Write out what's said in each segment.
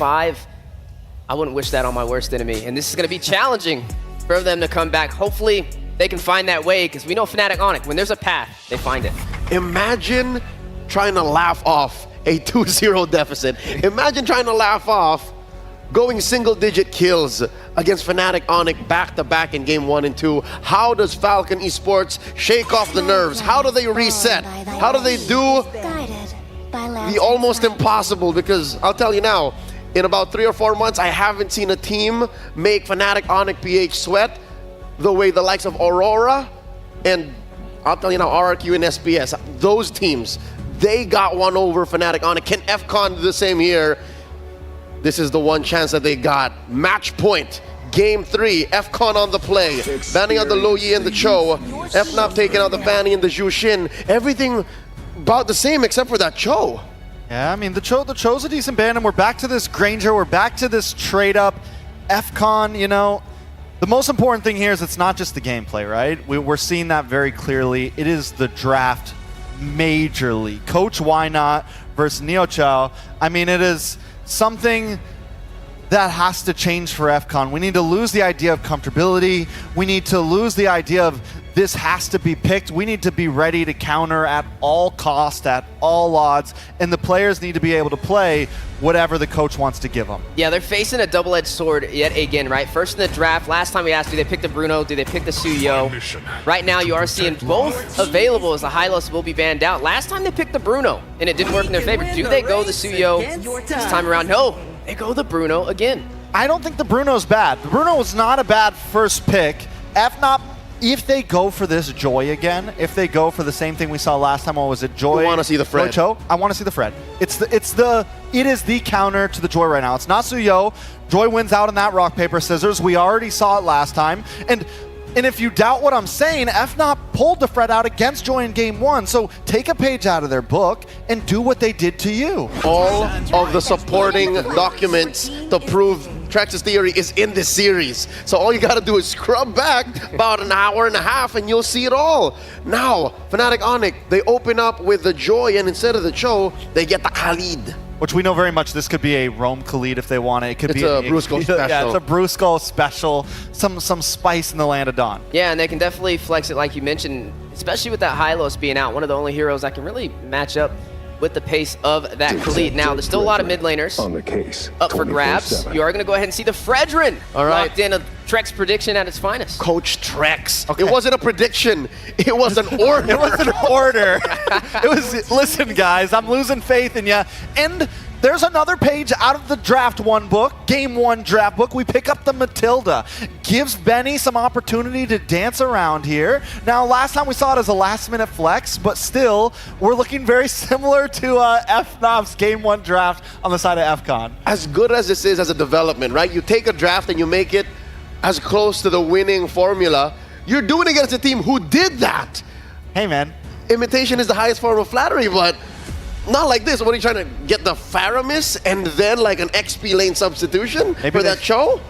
5. I wouldn't wish that on my worst enemy. And this is going to be challenging for them to come back. Hopefully, they can find that way, because we know Fnatic ONIC, when there's a path, they find it. Imagine trying to laugh off a 2-0 deficit. Imagine trying to laugh off going single-digit kills against Fnatic ONIC back-to-back in game 1 and 2. How does Falcon Esports shake off the nerves? How do they reset? How do they do the almost impossible? Because I'll tell you now, in about 3 or 4 months, I haven't seen a team make Fnatic ONIC PH sweat the way the likes of Aurora and I'll tell you now, RRQ and SPS, those teams, they got one over Fnatic ONIC. Can FCON do the same here? This is the one chance that they got. Match point, game 3, FCON on the play. Banning out the Lo Yi and the Cho. FNOP taking out the Fanny and the Zhu Xin. Everything about the same except for that Cho. Yeah, I mean, the Cho's a decent band, and we're back to this Granger, we're back to this trade-up. FCON, you know, the most important thing here is it's not just the gameplay, right? We're seeing that very clearly. It is the draft majorly. Coach Why Not versus Neo Chao. I mean, it is something that has to change for FCON. We need to lose the idea of comfortability. We need to lose the idea of this has to be picked. We need to be ready to counter at all cost, at all odds, and the players need to be able to play whatever the coach wants to give them. Yeah, they're facing a double-edged sword yet again, right? First in the draft, last time we asked, do they pick the Bruno, do they pick the Suyo? Right now, you are seeing both available as the Hylos will be banned out. Last time they picked the Bruno, and it didn't work in their favor. Do they go the Suyo this time around? No, they go the Bruno again. I don't think the Bruno's bad. The Bruno was not a bad first pick. FNOP, if they go for this Joy again, if they go for the same thing we saw last time, what was it, Joy? I want to see the Fred. Cho? I want to see the Fred. It is the counter to the Joy right now. It's not Suyo. Joy wins out in that rock, paper, scissors. We already saw it last time. And if you doubt what I'm saying, FNOP pulled the Fred out against Joy in game 1. So take a page out of their book and do what they did to you. All of the supporting documents to prove Trex's theory is in this series. So all you gotta do is scrub back about an hour and a half and you'll see it all. Now, Fnatic ONIC, they open up with the Joy, and instead of the Cho, they get the Khalid. Which we know very much this could be a Roam Khalid if they want it. It could be a Brusco special. Yeah, it's a Brusco special. Some spice in the land of Dawn. Yeah, and they can definitely flex it like you mentioned, especially with that Hylos being out. One of the only heroes that can really match up with the pace of that Khalid. Now, there's still a lot of mid laners on the case up for grabs. You are going to go ahead and see the Fredrin locked in, a Trex prediction at its finest. Coach Trex. Okay. It wasn't a prediction. It was an order. It was an order. It was, listen, guys, I'm losing faith in you. And there's another page out of the draft 1 book, game 1 draft book. We pick up the Matilda. Gives Benny some opportunity to dance around here. Now, last time we saw it as a last-minute flex, but still, we're looking very similar to FNOP's game 1 draft on the side of FCON. As good as this is as a development, right? You take a draft and you make it as close to the winning formula. You're doing it against a team who did that. Hey, man. Imitation is the highest form of flattery, but not like this. What are you trying to get the Faramis and then like an XP lane substitution for that Cho?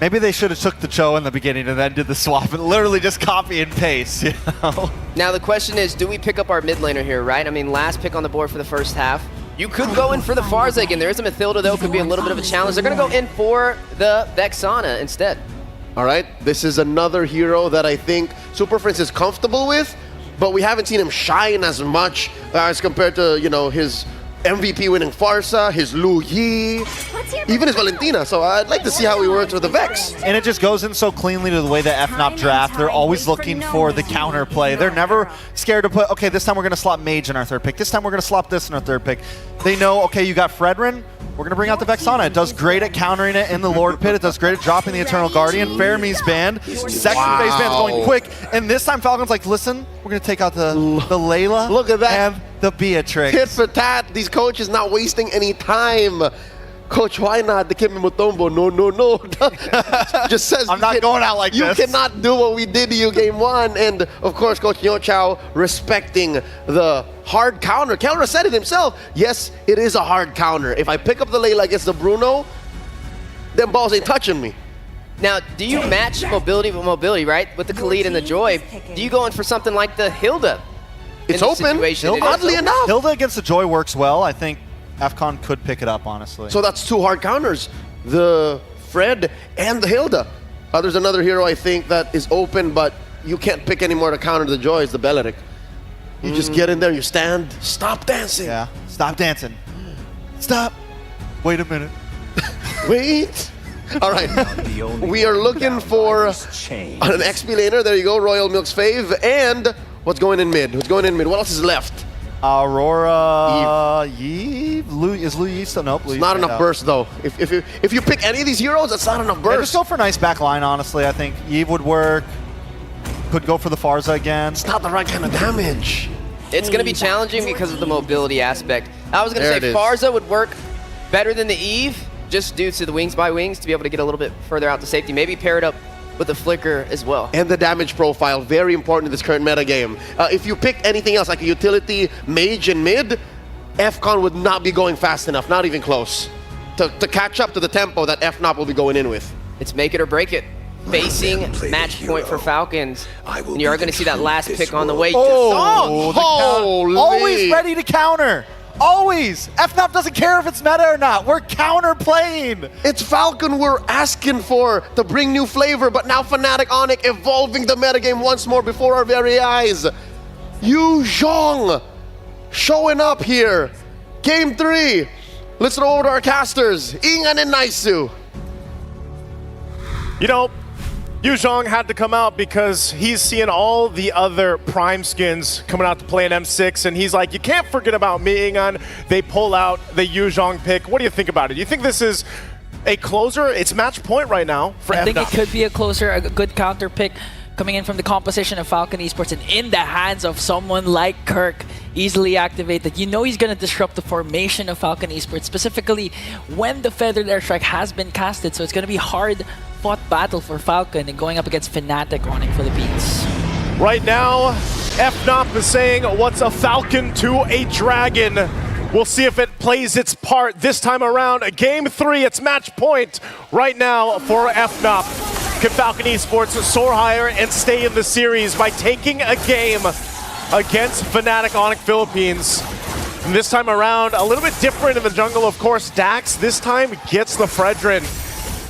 Maybe they should have took the Cho in the beginning and then did the swap and literally just copy and paste, you know? Now the question is, do we pick up our mid laner here, right? I mean, last pick on the board for the first half. You could go in for the Farza again. There is a Mathilda though, could be a little bit of a challenge. They're gonna go in for the Vexana instead. All right, this is another hero that I think Super Prince is comfortable with, but we haven't seen him shine as much as compared to, you know, his MVP winning Farsa, his Lu Yi, even his Valentina. So I'd like to see how he works with the Vex. And it just goes in so cleanly to the way that FNOP draft. They're always looking for the counter play. They're never scared to put, okay, this time we're going to slot Mage in our 3rd pick. This time we're going to slot this in our 3rd pick. They know, okay, you got Fredrin. We're going to bring out the Vexana. It does great at countering it in the Lord Pit. It does great at dropping the Eternal Guardian. Fairme's banned. Second phase band's going quick. And this time Falcon's like, listen, we're going to take out the Layla. Look at that. And the Beatrix. Tit for tat. These coaches not wasting any time. Coach, why not? The Kimi Mutombo, no. Just says, I'm not going out like this. You cannot do what we did to you game 1. And of course, Coach Neo Chao respecting the hard counter. Counter said it himself. Yes, it is a hard counter. If I pick up the Layla against the Bruno, them balls ain't touching me. Now, do you match mobility with mobility, right? With the Khalid and the Joy, do you go in for something like the Hilda? It's open, oddly enough. Hilda against the Joy works well. I think FCON could pick it up, honestly. So that's 2 hard counters. The Fred and the Hilda. There's another hero, I think, that is open, but you can't pick anymore to counter the Joy. It's the Belleric. You just get in there, you stand, stop dancing. Yeah, stop dancing. Stop. Wait a minute. Wait. All right. We are looking for an XP laner. There you go, Royal Milk's fave. And what's going in mid? What's going in mid? What else is left? Aurora, Yves. Is Lu Yves still? Nope. It's not enough burst, though. If you pick any of these heroes, that's not enough burst. Yeah, just go for a nice back line, honestly. I think Yves would work. Could go for the Farza again. It's not the right kind of damage. It's going to be challenging because of the mobility aspect. I was going to say Farza would work better than the Eve, just due to the wings by wings to be able to get a little bit further out to safety. Maybe pair it up with the Flicker as well. And the damage profile, very important in this current meta game. If you picked anything else, like a utility mage in mid, FCON would not be going fast enough, not even close, to catch up to the tempo that FNOP will be going in with. It's make it or break it. Facing match point for Falcons. And you are going to see that last pick on the way. Holy. Always ready to counter. Always! FNOP doesn't care if it's meta or not. We're counter-playing. It's Falcon we're asking for to bring new flavor, but now Fnatic ONIC evolving the metagame once more before our very eyes. Yu Zhong showing up here. Game 3. Let's throw over to our casters, Ingan and Naisu. You know, Yu Zhong had to come out because he's seeing all the other Prime skins coming out to play in M6, and he's like, you can't forget about me, Ingan. They pull out the Yu Zhong pick. What do you think about it? Do you think this is a closer? It's match point right now for FNOP. I think it could be a closer, a good counter pick coming in from the composition of Falcon Esports and in the hands of someone like Kirk, easily activated. You know he's going to disrupt the formation of Falcon Esports, specifically when the Feathered Airstrike has been casted, so it's going to be hard-fought battle for Falcon and going up against Fnatic ONIC Philippines. Right now, FNOP is saying, what's a Falcon to a Dragon? We'll see if it plays its part this time around. Game 3, it's match point right now for FNOP. Can Falcon Esports soar higher and stay in the series by taking a game against Fnatic ONIC Philippines? And this time around, a little bit different in the jungle, of course. Dax this time gets the Fredrin.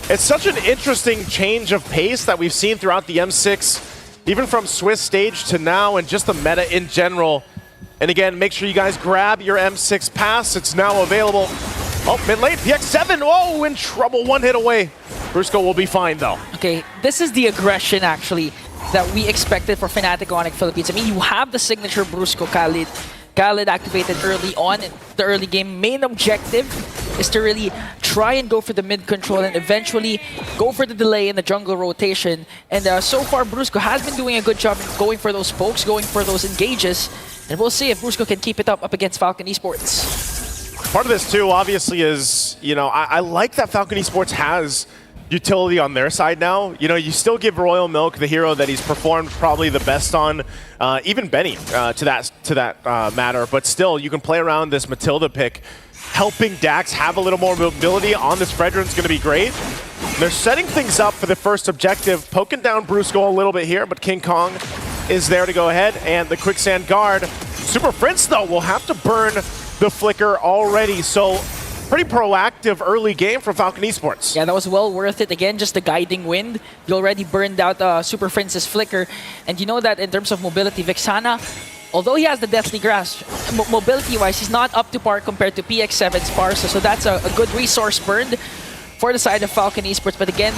It's such an interesting change of pace that we've seen throughout the M6, even from Swiss stage to now, and just the meta in general. And again, make sure you guys grab your M6 pass. It's now available. Oh, mid lane, PX7, oh, in trouble, 1 hit away. Brusco will be fine though. Okay, this is the aggression actually that we expected for Fnatic ONIC Philippines. I mean, you have the signature Brusco Khalid. Khalid activated early on in the early game. Main objective is to really try and go for the mid control and eventually go for the delay in the jungle rotation. And so far, Brusco has been doing a good job in going for those pokes, going for those engages. And we'll see if Brusco can keep it up against Falcon Esports. Part of this too, obviously, is, you know, I like that Falcon Esports has utility on their side now. You know, you still give Royal Milk the hero that he's performed probably the best on, even Benny to that matter, but still you can play around this Matilda pick. Helping Dax have a little more mobility on this Fredrin is going to be great. They're setting things up for the first objective, poking down Brusco a little bit here, but King Kong is there to go ahead, and the Quicksand Guard. Super Prince though will have to burn the Flicker already, so pretty proactive early game from Falcon Esports. Yeah, that was well worth it. Again, just the guiding wind. You already burned out Super Prince's Flicker. And you know that in terms of mobility, Vexana, although he has the Deathly Grasp, mobility-wise, he's not up to par compared to PX7's Sparsa. So that's a good resource burned for the side of Falcon Esports. But again,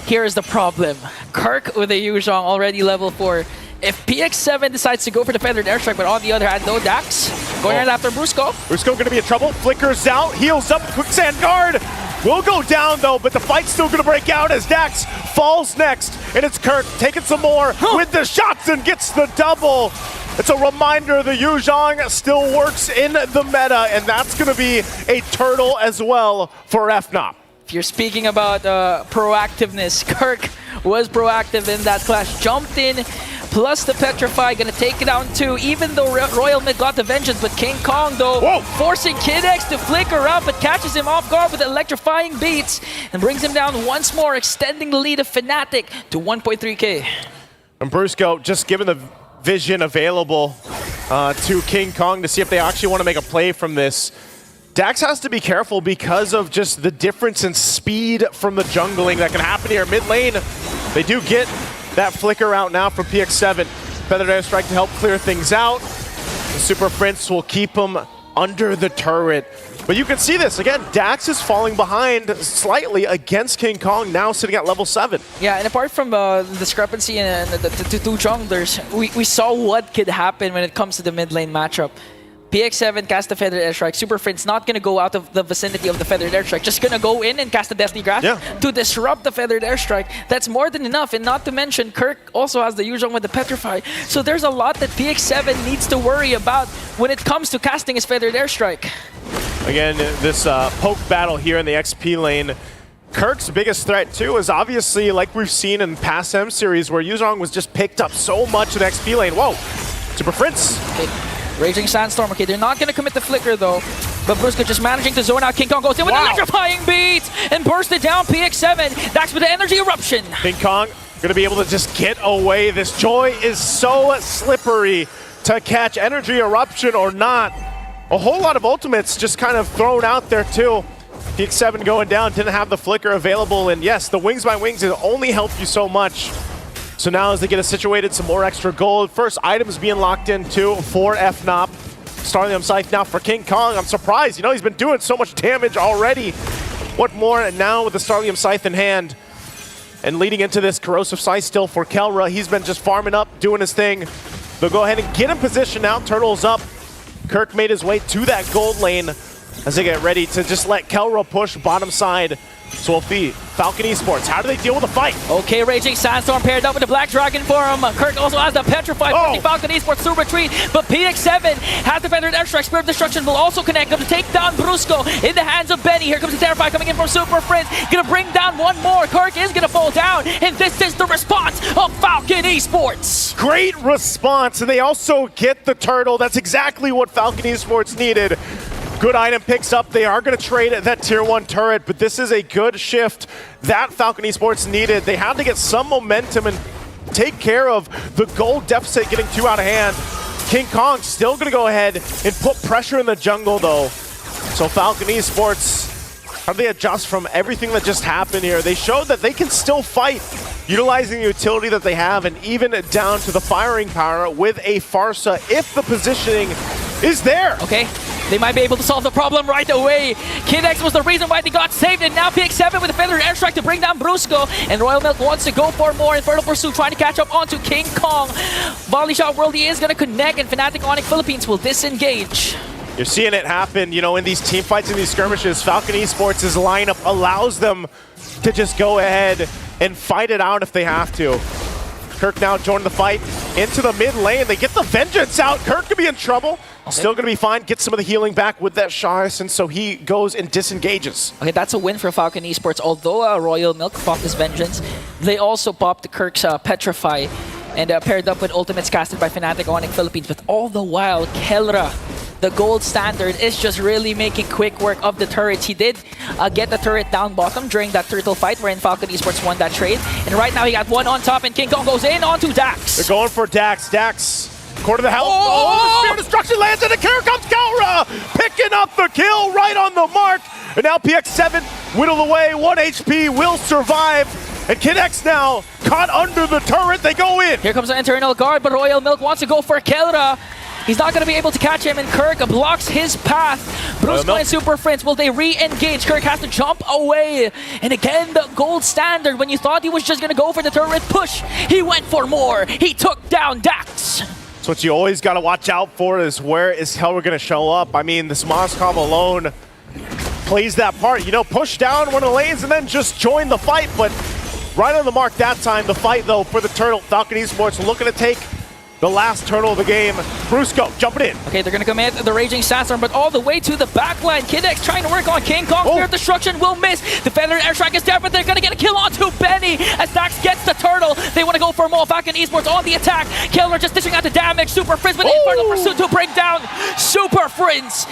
here is the problem. Kirk with a Yu Zhong already level 4. If PX7 decides to go for the Feathered Airstrike, but on the other hand, no Dax, going right after Brusco. Brusco going to be in trouble. Flickers out, heals up, Quicksand Guard. Will go down though, but the fight's still going to break out as Dax falls next. And it's Kirk taking some more with the shots and gets the double. It's a reminder the Yu Zhong still works in the meta, and that's going to be a turtle as well for FNOP. If you're speaking about proactiveness, Kirk was proactive in that clash. Jumped in, plus the Petrify, gonna take it down too, even though Royal Mid got the vengeance, but King Kong though, forcing Kid X to flicker out, but catches him off guard with electrifying beats, and brings him down once more, extending the lead of Fnatic to 1.3k. And Brusco just given the vision available to King Kong to see if they actually want to make a play from this. Dax has to be careful because of just the difference in speed from the jungling that can happen here. Mid lane, they do get that flicker out now from PX7. Feathered Airstrike to help clear things out. The Super Prince will keep him under the turret. But you can see this, again, Dax is falling behind slightly against King Kong, now sitting at level 7. Yeah, and apart from the discrepancy in the two junglers, we saw what could happen when it comes to the mid lane matchup. PX7 cast the Feathered Airstrike. Super Friend's not going to go out of the vicinity of the Feathered Airstrike. Just going to go in and cast the Destiny Grasp to disrupt the Feathered Airstrike. That's more than enough. And not to mention, Kirk also has the usual with the Petrify. So there's a lot that PX7 needs to worry about when it comes to casting his Feathered Airstrike. Again, this poke battle here in the XP lane. Kirk's biggest threat, too, is obviously, like we've seen in past M series, where Yuzhong was just picked up so much in the XP lane. Whoa! Super Prince. Okay. Raging Sandstorm. Okay, they're not going to commit the flicker, though. But Brusco just managing to zone out. King Kong goes in with an electrifying beat and burst it down. PX7. Dax with the energy eruption. King Kong going to be able to just get away. This Joy is so slippery to catch. Energy eruption or not. A whole lot of ultimates just kind of thrown out there, too. PX7 going down, didn't have the flicker available. And yes, the Wings by Wings has only helped you so much. So now as they get us situated, some more extra gold. First items being locked in too for FNOP. Starlium Scythe now for King Kong. I'm surprised, you know, he's been doing so much damage already. What more? And now with the Starlium Scythe in hand and leading into this Corrosive Scythe still for Kelra. He's been just farming up, doing his thing. They'll go ahead and get in position now. Turtle's up. Kirk made his way to that gold lane as they get ready to just let Kelra push bottom side. So we'll see Falcon Esports, how do they deal with the fight? Okay, Raging Sandstorm paired up with the Black Dragon for him. Kirk also has the Petrify for the Falcon Esports to retreat, but PX7 has the Feathered Airstrike. Spirit of Destruction will also connect him to take down Brusco in the hands of Benny. Here comes the Terrify coming in from Super Prince. Gonna bring down one more. Kirk is gonna fall down, and this is the response of Falcon Esports. Great response, and they also get the turtle. That's exactly what Falcon Esports needed. Good item picks up. They are going to trade that tier 1 turret, but this is a good shift that Falcon Esports needed. They had to get some momentum and take care of the gold deficit getting too out of hand. King Kong still going to go ahead and put pressure in the jungle, though. So Falcon Esports, how do they adjust from everything that just happened here? They showed that they can still fight, utilizing the utility that they have, and even down to the firing power with a Farsa if the positioning is there. Okay. They might be able to solve the problem right away. Kid X was the reason why they got saved, and now PX7 with a Feathered Airstrike to bring down Brusco. And Royal Milk wants to go for more. Infernal Pursuit trying to catch up onto King Kong. Volley Shot Worldy is going to connect, and Fnatic ONIC Philippines will disengage. You're seeing it happen, you know, in these team fights, in these skirmishes. Falcon Esports' lineup allows them to just go ahead and fight it out if they have to. Kirk now joined the fight into the mid lane. They get the Vengeance out. Kirk could be in trouble. Okay. Still going to be fine. Get some of the healing back with that Shahis, and so he goes and disengages. Okay, that's a win for Falcon Esports. Although Royal Milk popped his Vengeance, they also popped Kirk's Petrify and paired up with ultimates casted by Fnatic ONIC Philippines. But all the while, Kelra, the gold standard, is just really making quick work of the turrets. He did get the turret down bottom during that turtle fight wherein Falcon Esports won that trade. And right now he got one on top, and King Kong goes in onto Dax. They're going for Dax. Dax, quarter of the health. Oh, the Spirit of Destruction lands, and here comes Kelra, picking up the kill right on the mark. And now PX7 whittled away. 1 HP will survive. And Kid X now caught under the turret. They go in. Here comes the internal guard, but Royal Milk wants to go for Kelra. He's not going to be able to catch him, and Kirk blocks his path. Brusco and Super Prince, will they re-engage? Kirk has to jump away. And again, the gold standard. When you thought he was just going to go for the turret push, he went for more. He took down Dax. So what you always got to watch out for is where is Kelra going to show up. I mean, this Moskov alone plays that part. You know, push down one of the lanes and then just join the fight. But right on the mark that time, the fight, though, for the turtle. Falcon Esports looking to take the last turtle of the game. Brusco jumping in. Okay, they're going to commit the Raging Sandstorm, but all the way to the backline. Kid X trying to work on King Kong. Spirit of Destruction will miss. The Feathered Airstrike is there, but they're going to get a kill onto Benny as Dax gets the turtle. They want to go for more. Falcon Esports on the attack. Killer just dishing out the damage. Super Frizz with the Infernal Pursuit to bring down Super Frizz.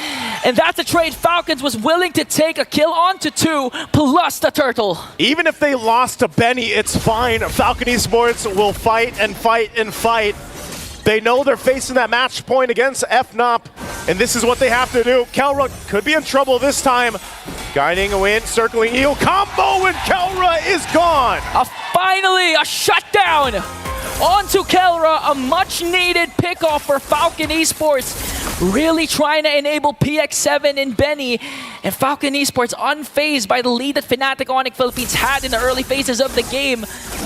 And that's a trade Falcons was willing to take, a kill onto 2 plus the turtle. Even if they lost to Benny, it's fine. Falcon Esports will fight and fight and fight. They know they're facing that match point against FNOP, and this is what they have to do. Kelra could be in trouble this time. Guiding a win, circling Eel combo, and Kelra is gone. Finally, a shutdown onto Kelra, a much-needed pickoff for Falcon Esports. Really trying to enable PX7 and Benny, and Falcon Esports unfazed by the lead that Fnatic ONIC Philippines had in the early phases of the game.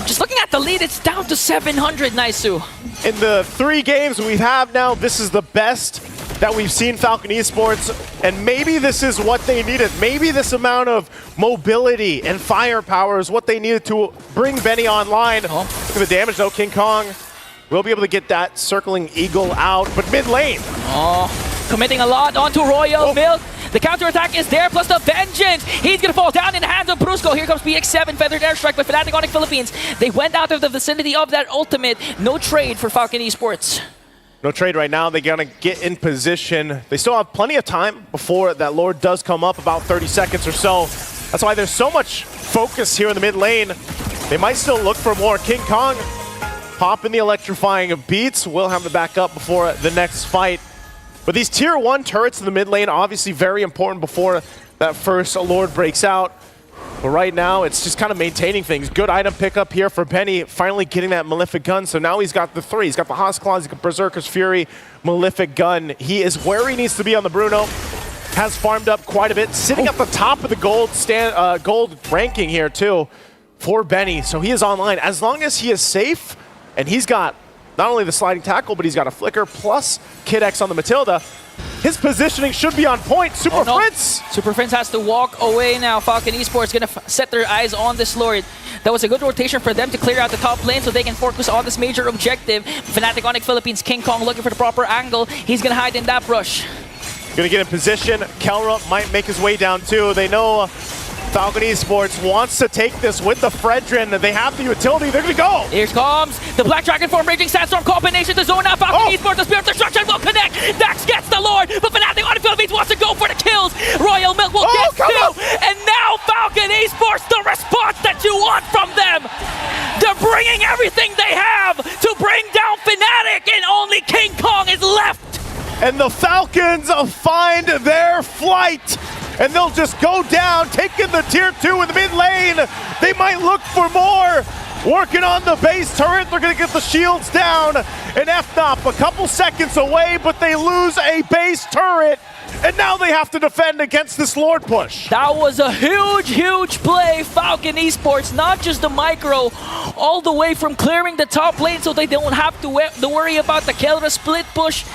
Just looking at the lead, it's down to 700, Naisu. In the 3 games we have now, this is the best that we've seen Falcon Esports, and maybe this is what they needed. Maybe this amount of mobility and firepower is what they needed to bring Benny online. Look at the damage though, King Kong will be able to get that circling Eagle out, but mid lane. Committing a lot onto Royal Milk. The counterattack is there, plus the Vengeance. He's going to fall down in the hands of Brusco. Here comes PX7, Feathered Airstrike by Fnatic ONIC Philippines. They went out of the vicinity of that ultimate. No trade for Falcon Esports. No trade right now. They're going to get in position. They still have plenty of time before that Lord does come up, about 30 seconds or so. That's why there's so much focus here in the mid lane. They might still look for more. King Kong popping the electrifying beats. Will have the backup before the next fight. But these tier 1 turrets in the mid lane, obviously very important before that first Lord breaks out. But right now, it's just kind of maintaining things. Good item pickup here for Benny, finally getting that Malefic Gun. So now he's got the 3. He's got the Haas Claws, he's got Berserker's Fury, Malefic Gun. He is where he needs to be on the Bruno. Has farmed up quite a bit, sitting at the top of the gold ranking here too for Benny. So he is online. As long as he is safe, and he's got not only the sliding tackle, but he's got a flicker plus Kid X on the Matilda. His positioning should be on point. Super Fritz! Super Fritz has to walk away now. Falcon Esports going to set their eyes on this Lord. That was a good rotation for them to clear out the top lane so they can focus on this major objective. Fnatic ONIC Philippines, King Kong looking for the proper angle. He's going to hide in that brush. Gonna get in position. Kelra might make his way down too. They know Falcon Esports wants to take this with the Fredrin. They have the utility. They're gonna go. Here comes the Black Dragon form, Raging Sandstorm combination to zone out. Falcon Esports, the Spirit Destruction will connect. Dax gets the Lord, but Fnatic ONIC Philippines wants to go for the kills. Royal Milk will get 2. And now Falcon Esports, the response that you want from them. They're bringing everything they have to bring down Fnatic, and only King Kong is left. And the Falcons find their flight. And they'll just go down, taking the tier 2 in the mid lane. They might look for more. Working on the base turret, they're gonna get the shields down. And FNOP a couple seconds away, but they lose a base turret. And now they have to defend against this Lord push. That was a huge, huge play. Falcon Esports, not just the micro, all the way from clearing the top lane so they don't have to worry about the Kelra split push.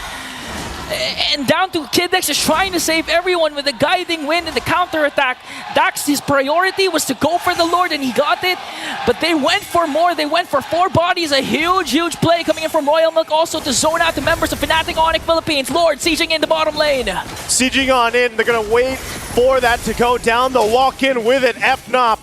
And down to Kid X is trying to save everyone with the guiding wind and the counterattack. Dax, his priority was to go for the Lord, and he got it. But they went for more. They went for 4 bodies. A huge, huge play coming in from Royal Milk, also to zone out the members of Fnatic ONIC Philippines. Lord sieging in the bottom lane. Sieging on in. They're going to wait for that to go down. They'll walk in with it. FNOP.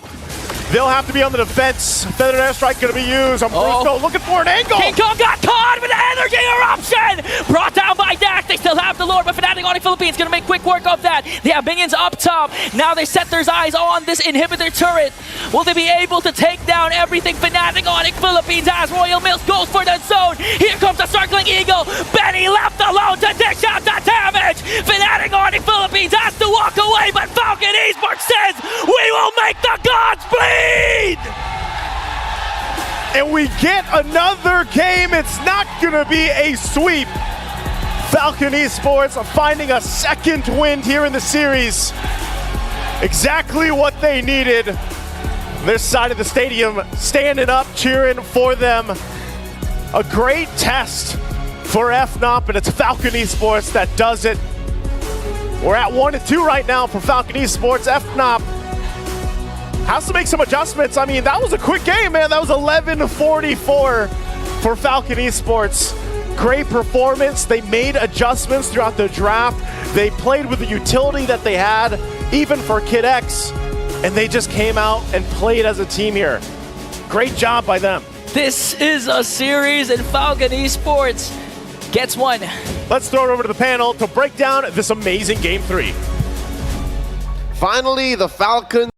They'll have to be on the defense. Feathered Airstrike going to be used. Brusco looking for an angle. King Kong got caught with an energy eruption. Brought down by Dax. They still have the Lord, but Fnatic ONIC Philippines going to make quick work of that. They have minions up top. Now they set their eyes on this inhibitor turret. Will they be able to take down everything Fnatic ONIC Philippines has? Royal Milk goes for the zone. Here comes the circling Eagle. Benny left alone to dish out the damage. Fnatic ONIC Philippines has to walk away, but Falcon Esports says, we will make the gods bleed. And we get another game. It's not going to be a sweep. Falcon Esports finding a second win here in the series. Exactly what they needed. This side of the stadium standing up, cheering for them. A great test for FNOP, and it's Falcon Esports that does it. We're at 1-2 right now for Falcon Esports. FNOP has to make some adjustments. I mean, that was a quick game, man. That was 11-44 for Falcon Esports. Great performance. They made adjustments throughout the draft. They played with the utility that they had, even for Kid X, and they just came out and played as a team here. Great job by them. This is a series, and Falcon Esports gets one. Let's throw it over to the panel to break down this amazing Game 3. Finally, the Falcons